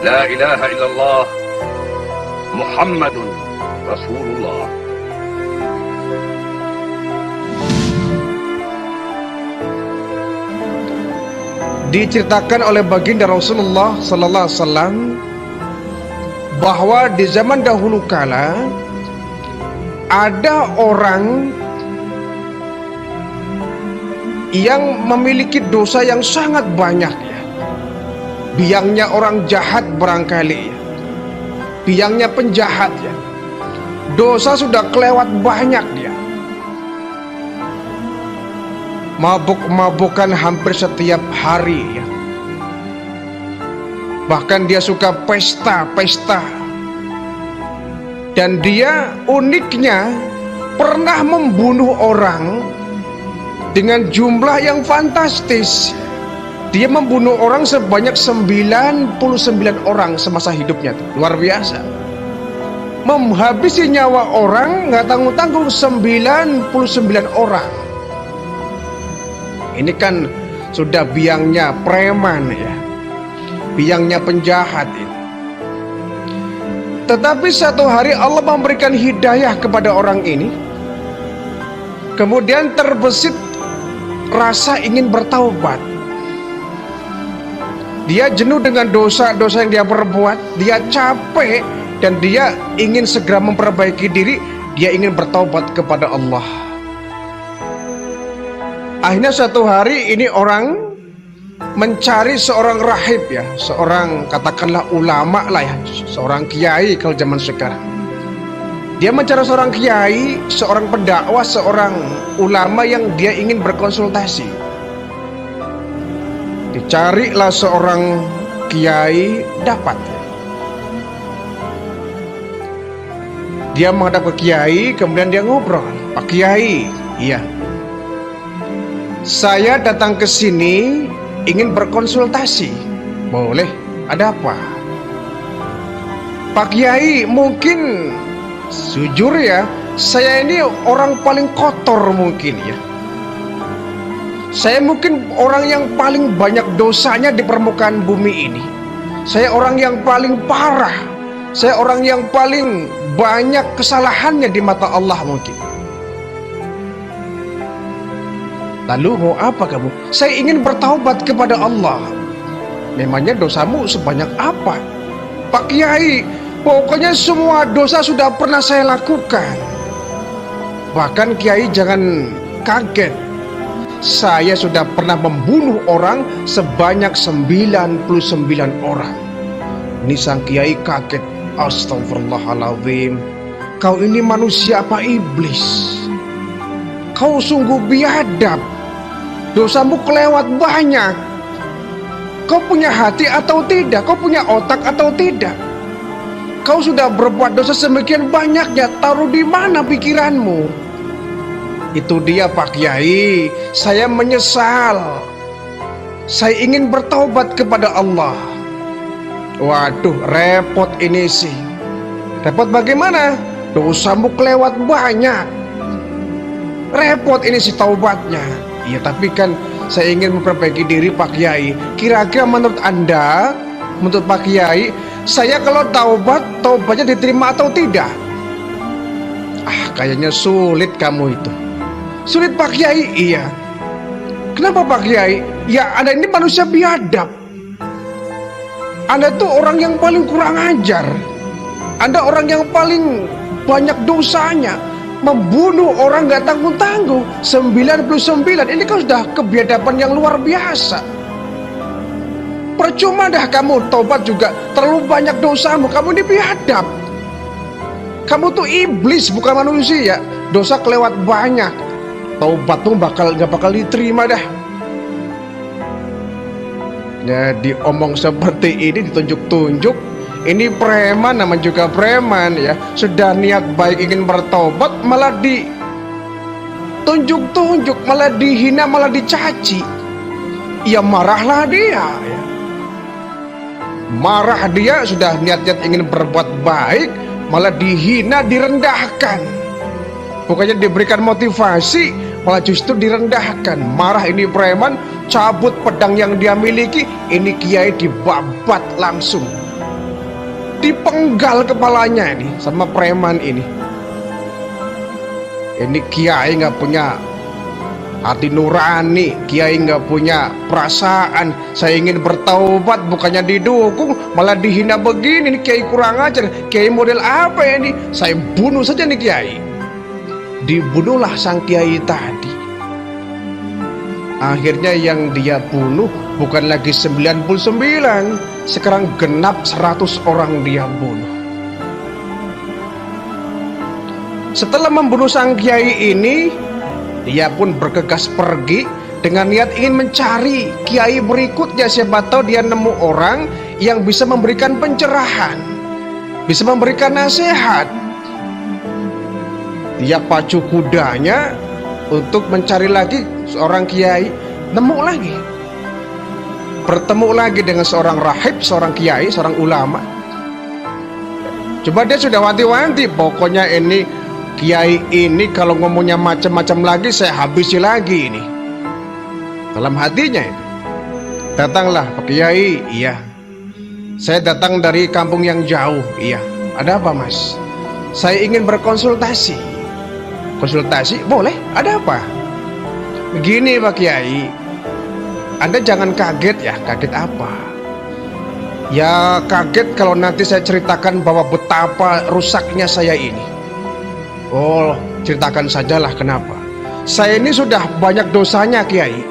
La ilaha illallah Muhammadun Rasulullah. Diceritakan oleh baginda Rasulullah sallallahu alaihi wasallam bahwa di zaman dahulu kala ada orang yang memiliki dosa yang sangat banyak ya. Biangnya orang jahat barangkali ya. Biangnya penjahat ya. Dosa sudah kelewat banyak dia. Mabuk-mabukan hampir setiap hari ya. Bahkan dia suka pesta-pesta. Dan dia uniknya pernah membunuh orang dengan jumlah yang fantastis. Dia membunuh orang sebanyak 99 orang semasa hidupnya. Luar biasa. Menghabisi nyawa orang nggak tanggung-tanggung 99 orang. Ini kan sudah biangnya preman ya. Biangnya penjahat ini. Tetapi satu hari Allah memberikan hidayah kepada orang ini. Kemudian terbesit rasa ingin bertaubat. Dia jenuh dengan dosa-dosa yang dia perbuat. Dia capek dan dia ingin segera memperbaiki diri. Dia ingin bertaubat kepada Allah. Akhirnya suatu hari ini orang mencari seorang rahib ya, seorang katakanlah ulama lah ya, seorang kiai kalau zaman sekarang. Dia mencari seorang kiai, seorang pendakwah, seorang ulama yang dia ingin berkonsultasi. Dicarilah seorang kiai, dapat. Dia menghadap ke kiai, kemudian dia ngobrol. Pak Kiai, iya. Saya datang ke sini ingin berkonsultasi. Boleh, ada apa? Pak Kiai, mungkin jujur ya, saya ini orang paling kotor mungkin ya. Saya mungkin orang yang paling banyak dosanya di permukaan bumi ini. Saya orang yang paling parah. Saya orang yang paling banyak kesalahannya di mata Allah mungkin. Lalu mau apa kamu? Saya ingin bertaubat kepada Allah. Memangnya dosamu sebanyak apa? Pak Kiai, pokoknya semua dosa sudah pernah saya lakukan. Bahkan Kiai jangan kaget. Saya sudah pernah membunuh orang sebanyak 99 orang. Ini sang Kiai kaget. Astagfirullahaladzim. Kau ini manusia apa iblis? Kau sungguh biadab. Dosamu kelewat banyak. Kau punya hati atau tidak? Kau punya otak atau tidak? Kau sudah berbuat dosa semakin banyaknya. Taruh di mana pikiranmu? Itu dia Pak Kiai. Saya menyesal. Saya ingin bertaubat kepada Allah. Waduh, repot ini sih. Repot bagaimana? Dosamu kelewat banyak. Repot ini si taubatnya. Iya, tapi kan saya ingin memperbaiki diri Pak Kiai. Kira-kira menurut Anda, menurut Pak Kiai, saya kalau taubat, taubatnya diterima atau tidak? Kayaknya sulit kamu itu. Sulit Pak Kiai? Iya. Kenapa Pak Kiai? Ya, Anda ini manusia biadab. Anda tuh orang yang paling kurang ajar. Anda orang yang paling banyak dosanya. Membunuh orang gak tanggung-tanggung 99. Ini kan sudah kebiadaban yang luar biasa. Percuma dah kamu taubat juga. Terlalu banyak dosamu. Kamu ini biadab. Kamu tuh iblis bukan manusia. Dosa kelewat banyak. Taubatmu gak bakal diterima dah. Jadi omong seperti ini ditunjuk-tunjuk. Ini preman, namanya juga preman ya. Sudah niat baik ingin bertobat, malah ditunjuk-tunjuk, malah dihina, malah dicaci. Ya marahlah dia ya. Marah dia, sudah niat-niat ingin berbuat baik, malah dihina, direndahkan. Bukannya diberikan motivasi, malah justru direndahkan. Marah ini preman, cabut pedang yang dia miliki. Ini kiai dibabat langsung. dipenggal kepalanya ini sama preman ini. Ini kiai nggak punya hati nurani, kiai nggak punya perasaan. Saya ingin bertaubat, bukannya didukung, malah dihina begini. Nih kiai kurang ajar, kiai model apa ya ini? Saya bunuh saja nih kiai. Dibunuhlah sang kiai tadi. Akhirnya yang dia bunuh bukan lagi 99, sekarang genap 100 orang dia bunuh. Setelah membunuh sang kiai ini, dia pun bergegas pergi dengan niat ingin mencari kiai berikutnya. Siapa tahu dia nemu orang yang bisa memberikan pencerahan, bisa memberikan nasihat. Dia pacu kudanya untuk mencari lagi seorang kiai. Nemu lagi, bertemu lagi dengan seorang rahib, seorang kiai, seorang ulama. Coba dia sudah wanti-wanti, pokoknya ini kiai ini kalau ngomongnya macam-macam lagi saya habisi lagi ini. Dalam hatinya itu. Datanglah Pak Kiai. Iya, saya datang dari kampung yang jauh. Iya, ada apa Mas? Saya ingin berkonsultasi. Konsultasi? Boleh, ada apa? Begini Pak Kiai, Anda jangan kaget ya. Kaget apa? Ya kaget kalau nanti saya ceritakan bahwa betapa rusaknya saya ini. Oh, ceritakan sajalah kenapa. Saya ini sudah banyak dosanya Kiai.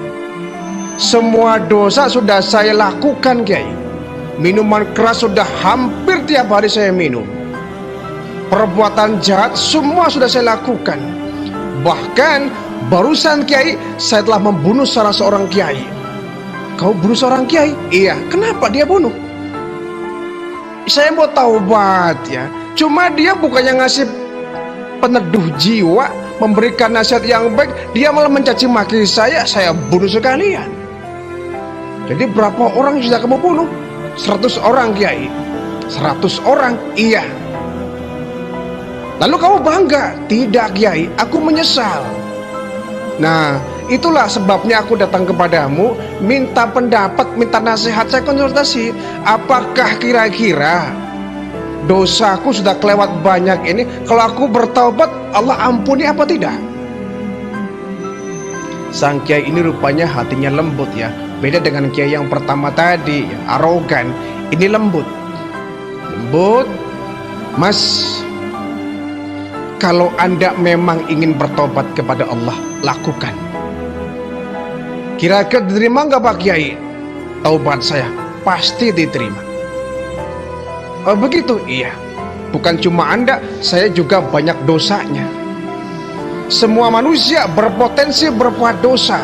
Semua dosa sudah saya lakukan Kiai. Minuman keras sudah hampir tiap hari saya minum. Perbuatan jahat semua sudah saya lakukan. Bahkan barusan Kiai, saya telah membunuh salah seorang Kiai. Kau bunuh seorang Kiai? Iya, kenapa dia bunuh? Saya mau taubat ya. Cuma dia bukannya ngasih peneduh jiwa, memberikan nasihat yang baik, dia malah mencaci maki saya bunuh sekalian. Jadi berapa orang yang sudah kamu bunuh? 100 orang Kiai. 100 orang? Iya. Lalu kamu bangga? Tidak Kiai, aku menyesal. Nah, itulah sebabnya aku datang kepadamu, minta pendapat, minta nasihat, saya konsultasi. Apakah kira-kira dosaku sudah kelewat banyak ini, kalau aku bertaubat Allah ampuni apa tidak? Sang kiai ini rupanya hatinya lembut ya. Beda dengan kiai yang pertama tadi, arogan. Ini lembut. Lembut. Mas, kalau Anda memang ingin bertobat kepada Allah, lakukan. Kira-kira diterima nggak Pak Kiai? Taubat saya pasti diterima. Oh begitu? Iya. Bukan cuma Anda, saya juga banyak dosanya. Semua manusia berpotensi berbuat dosa.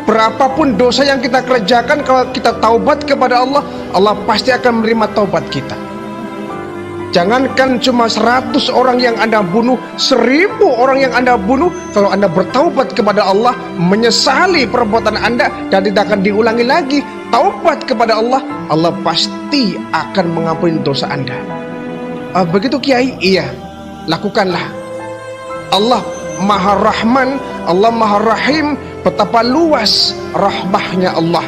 Berapapun dosa yang kita kerjakan, kalau kita taubat kepada Allah, Allah pasti akan menerima taubat kita. Jangankan cuma 100 orang yang Anda bunuh, 1000 orang yang Anda bunuh, kalau Anda bertaubat kepada Allah, menyesali perbuatan Anda dan tidak akan diulangi lagi, taubat kepada Allah, Allah pasti akan mengampuni dosa Anda. Begitu Kiai? Iya, lakukanlah. Allah Maha Rahman, Allah Maha Rahim, betapa luas rahmahnya Allah.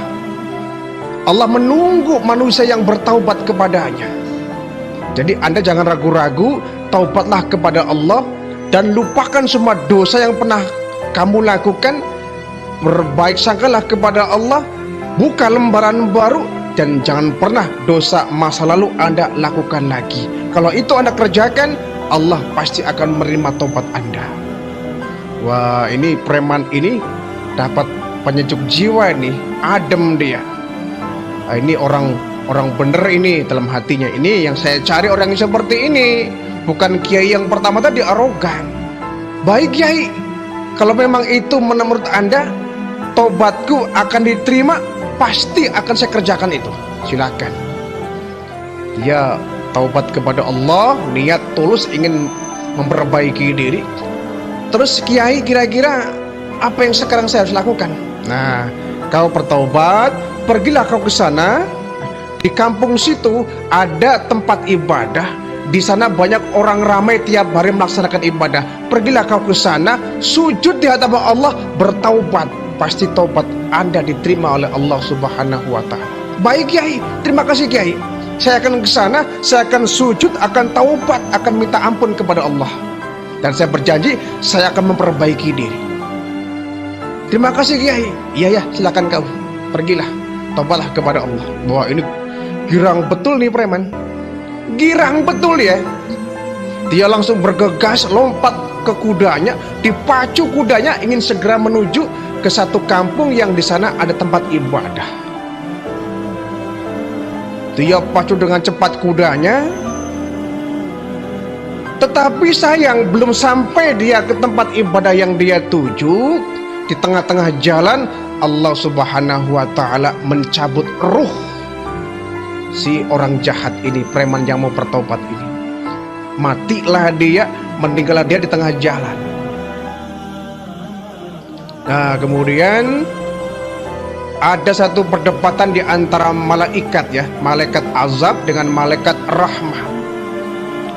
Allah menunggu manusia yang bertaubat kepadanya. Jadi Anda jangan ragu-ragu, taubatlah kepada Allah dan lupakan semua dosa yang pernah kamu lakukan. Berbaik sangkalah kepada Allah, buka lembaran baru, dan jangan pernah dosa masa lalu Anda lakukan lagi. Kalau itu Anda kerjakan, Allah pasti akan menerima taubat Anda. Wah, ini preman ini dapat penyejuk jiwa nih, adem dia. Ini orang bener ini dalam hatinya. Ini yang saya cari, orang yang seperti ini. Bukan kiai yang pertama tadi arogan. Baik Kiai, kalau memang itu menurut Anda tobatku akan diterima, pasti akan saya kerjakan itu. Silakan. Dia taubat kepada Allah, niat tulus ingin memperbaiki diri. Terus Kiai, kira-kira apa yang sekarang saya harus lakukan? Nah, kau bertaubat, pergilah kau ke sana. Di kampung situ ada tempat ibadah. Di sana banyak orang ramai tiap hari melaksanakan ibadah. Pergilah kau ke sana, sujud di hadapan Allah, bertaubat. Pasti taubat Anda diterima oleh Allah Subhanahu wa Ta'ala. Baik Kiai, terima kasih Kiai. Saya akan ke sana, saya akan sujud, akan taubat, akan minta ampun kepada Allah. Dan saya berjanji, saya akan memperbaiki diri. Terima kasih Kiai. Iya ya, silakan kau. Pergilah, taubatlah kepada Allah. Wah, ini girang betul nih preman. Girang betul ya. Dia langsung bergegas, lompat ke kudanya, dipacu kudanya, ingin segera menuju ke satu kampung yang di sana ada tempat ibadah. Dia pacu dengan cepat kudanya, tetapi sayang belum sampai dia ke tempat ibadah yang dia tuju. Di tengah-tengah jalan Allah Subhanahu wa ta'ala mencabut ruh si orang jahat ini, preman yang mau bertobat ini. Matilah dia, meninggallah dia di tengah jalan. Nah, kemudian ada satu perdebatan di antara malaikat ya, malaikat azab dengan malaikat rahmah.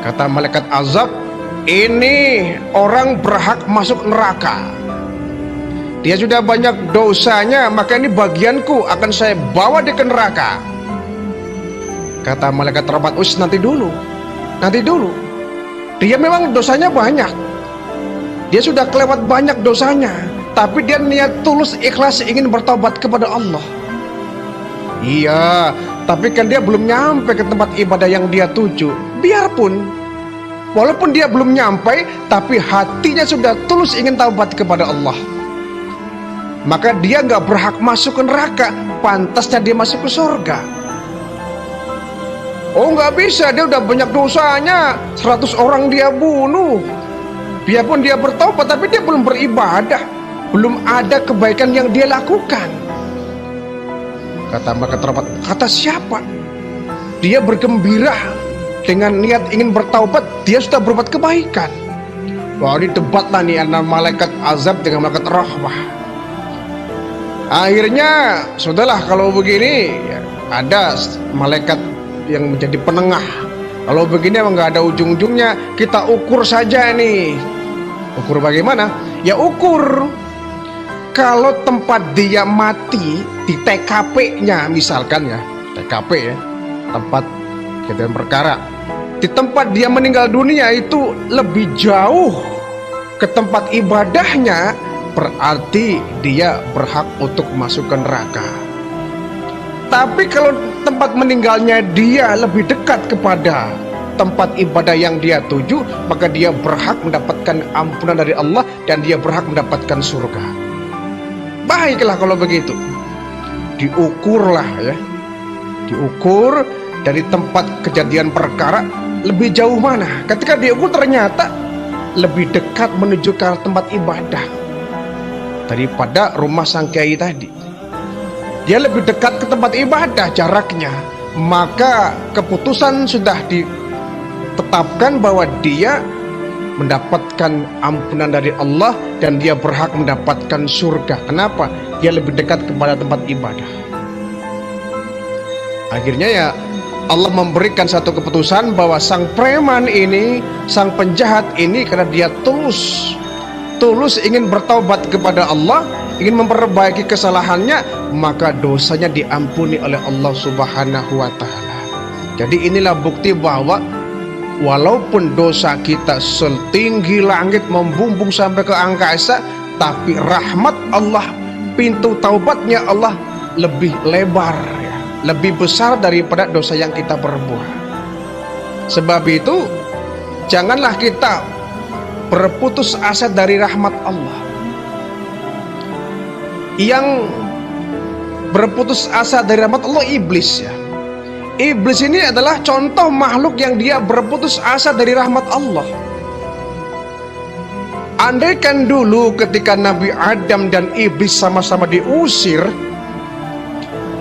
Kata malaikat azab, ini orang berhak masuk neraka. Dia sudah banyak dosanya, maka ini bagianku, akan saya bawa dia ke neraka. Kata malaikat rahmat, nanti dulu. Dia memang dosanya banyak. Dia sudah kelewat banyak dosanya, tapi dia niat tulus ikhlas ingin bertobat kepada Allah. Iya, tapi kan dia belum nyampe ke tempat ibadah yang dia tuju. Biarpun, walaupun dia belum nyampe, tapi hatinya sudah tulus ingin taubat kepada Allah. Maka dia nggak berhak masuk ke neraka, pantasnya dia masuk ke surga. Oh nggak bisa, dia udah banyak dosanya, 100 orang dia bunuh. Biarpun dia bertobat, tapi dia belum beribadah, belum ada kebaikan yang dia lakukan. Kata mereka terdapat, kata siapa? Dia bergembira dengan niat ingin bertaubat, dia sudah berbuat kebaikan. Wah, ini debatlah nih antara malaikat azab dengan malaikat rahmah. Akhirnya, sudahlah kalau begini, ada malaikat yang menjadi penengah. Kalau begini emang nggak ada ujung-ujungnya, kita ukur saja nih. Ukur bagaimana? Ya ukur, kalau tempat dia mati di TKP-nya misalkan ya, TKP ya, tempat kejadian perkara, di tempat dia meninggal dunia itu lebih jauh ke tempat ibadahnya, berarti dia berhak untuk masuk ke neraka. Tapi kalau tempat meninggalnya dia lebih dekat kepada tempat ibadah yang dia tuju, maka dia berhak mendapatkan ampunan dari Allah dan dia berhak mendapatkan surga. Baiklah kalau begitu, diukurlah ya, diukur dari tempat kejadian perkara lebih jauh mana. Ketika diukur ternyata lebih dekat menuju ke tempat ibadah daripada rumah sang kiai tadi. Dia lebih dekat ke tempat ibadah jaraknya, maka keputusan sudah ditetapkan bahwa dia mendapatkan ampunan dari Allah dan dia berhak mendapatkan surga. Kenapa? Dia lebih dekat kepada tempat ibadah. Akhirnya ya Allah memberikan satu keputusan bahwa sang preman ini, sang penjahat ini, karena dia tulus ingin bertaubat kepada Allah, ingin memperbaiki kesalahannya, maka dosanya diampuni oleh Allah Subhanahu wa ta'ala. Jadi inilah bukti bahwa walaupun dosa kita setinggi langit membumbung sampai ke angkasa, tapi rahmat Allah, pintu taubatnya Allah lebih lebar ya, lebih besar daripada dosa yang kita perbuat. Sebab itu janganlah kita berputus asa dari rahmat Allah. Yang berputus asa dari rahmat Allah iblis ya. Iblis ini adalah contoh makhluk yang dia berputus asa dari rahmat Allah. Andaikan dulu ketika Nabi Adam dan iblis sama-sama diusir,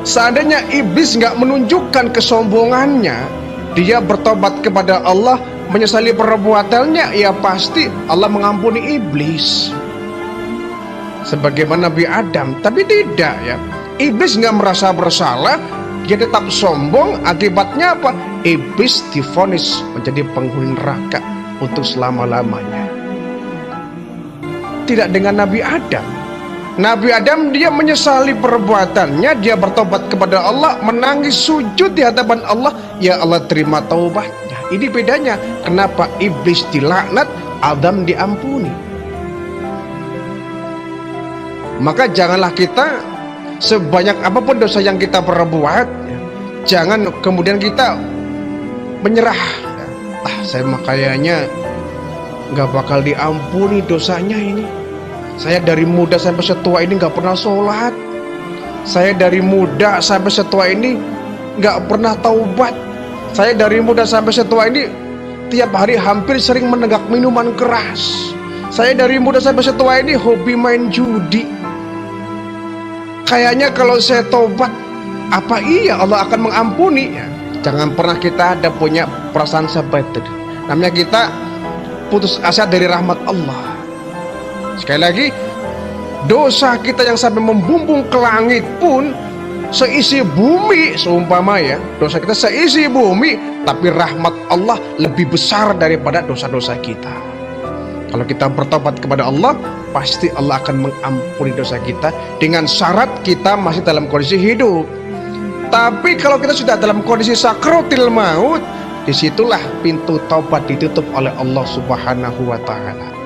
seandainya iblis nggak menunjukkan kesombongannya, dia bertobat kepada Allah, menyesali perbuatannya, ya pasti Allah mengampuni iblis sebagaimana Nabi Adam. Tapi tidak ya, iblis nggak merasa bersalah, dia tetap sombong. Akibatnya apa? Iblis divonis menjadi penghuni neraka untuk selama-lamanya. Tidak dengan Nabi Adam. Nabi Adam dia menyesali perbuatannya, dia bertobat kepada Allah, menangis sujud di hadapan Allah, ya Allah terima taubatnya. Ini bedanya kenapa iblis dilaknat, Adam diampuni. Maka janganlah kita sebanyak apapun dosa yang kita perbuat, jangan kemudian kita menyerah. Saya mah kayaknya nggak bakal diampuni dosanya ini. Saya dari muda sampai setua ini nggak pernah sholat. Saya dari muda sampai setua ini nggak pernah taubat. Saya dari muda sampai setua ini tiap hari hampir sering menenggak minuman keras. Saya dari muda sampai setua ini hobi main judi. Kayaknya kalau saya taubat, apa iya Allah akan mengampuni? Jangan pernah kita ada punya perasaan seperti itu. Namanya kita putus asa dari rahmat Allah. Sekali lagi, dosa kita yang sampai membumbung ke langit pun seisi bumi, seumpama ya, dosa kita seisi bumi, tapi rahmat Allah lebih besar daripada dosa-dosa kita. Kalau kita bertobat kepada Allah, pasti Allah akan mengampuni dosa kita dengan syarat kita masih dalam kondisi hidup. Tapi kalau kita sudah dalam kondisi sakratil maut, disitulah pintu taubat ditutup oleh Allah Subhanahu wa Ta'ala.